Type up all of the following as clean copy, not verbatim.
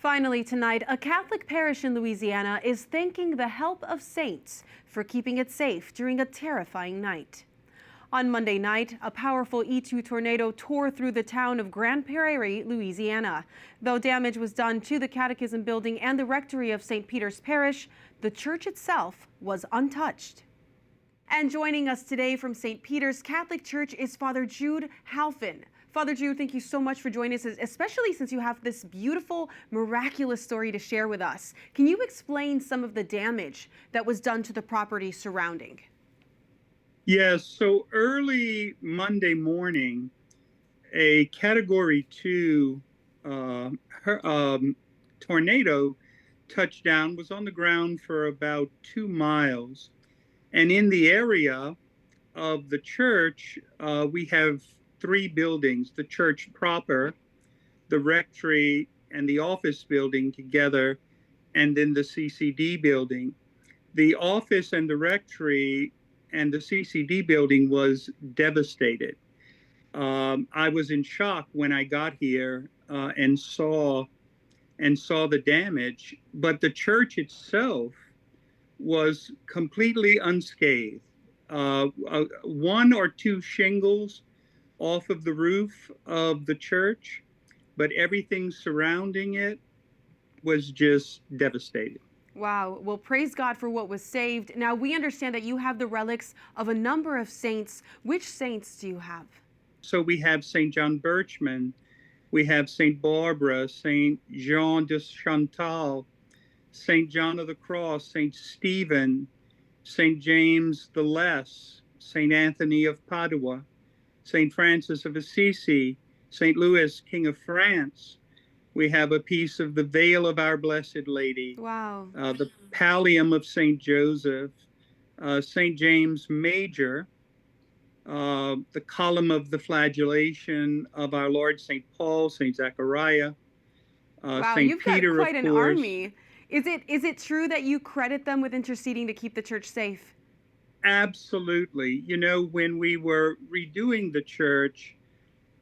Finally tonight, a Catholic parish in Louisiana is thanking the help of saints for keeping it safe during a terrifying night. On Monday night, a powerful E-2 tornado tore through the town of Grand Prairie, Louisiana. Though damage was done to the catechism building and the rectory of St. Peter's Parish, the church itself was untouched. And joining us today from St. Peter's Catholic Church is Father Jude Halphen. Father Jude, thank you so much for joining us, especially since you have this beautiful, miraculous story to share with us. Can you explain some of the damage that was done to the property surrounding? Yes, so early Monday morning, a Category 2 tornado touched down, was on the ground for about 2 miles. And in the area of the church, we have 3 buildings, the church proper, the rectory, and the office building together, and then the CCD building. The office and the rectory and the CCD building was devastated. I was in shock when I got here and saw the damage, but the church itself was completely unscathed. 1 or 2 shingles off of the roof of the church, but everything surrounding it was just devastated. Wow. Well, praise God for what was saved. Now, we understand that you have the relics of a number of saints. Which saints do you have? So we have St. John Birchman, we have St. Barbara, St. Jean de Chantal, St. John of the Cross, St. Stephen, St. James the Less, St. Anthony of Padua, St. Francis of Assisi, St. Louis, King of France. We have a piece of the veil of Our Blessed Lady. Wow. The pallium of St. Joseph, St. James Major, the column of the flagellation of our Lord St. Paul, St. Zachariah, Wow, St. you've Peter, got quite of an course. army. Is it true that you credit them with interceding to keep the church safe? Absolutely. You know, when we were redoing the church,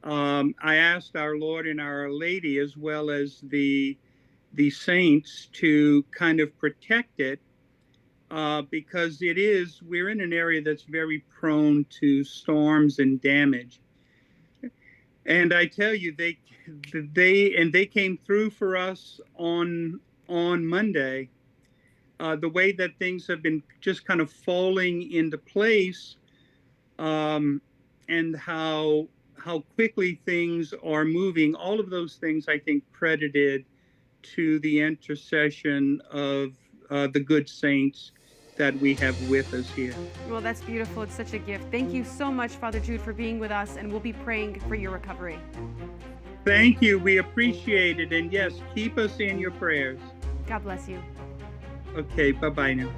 I asked our Lord and Our Lady, as well as the saints, to kind of protect it, because we're in an area that's very prone to storms and damage. And I tell you, they came through for us on Monday. The way that things have been just kind of falling into place, and how quickly things are moving, all of those things I think credited to the intercession of the good saints that we have with us here. Well, that's beautiful. It's such a gift. Thank you so much, Father Jude, for being with us, and we'll be praying for your recovery. Thank you. We appreciate it. And yes, keep us in your prayers. God bless you. Okay, bye-bye now.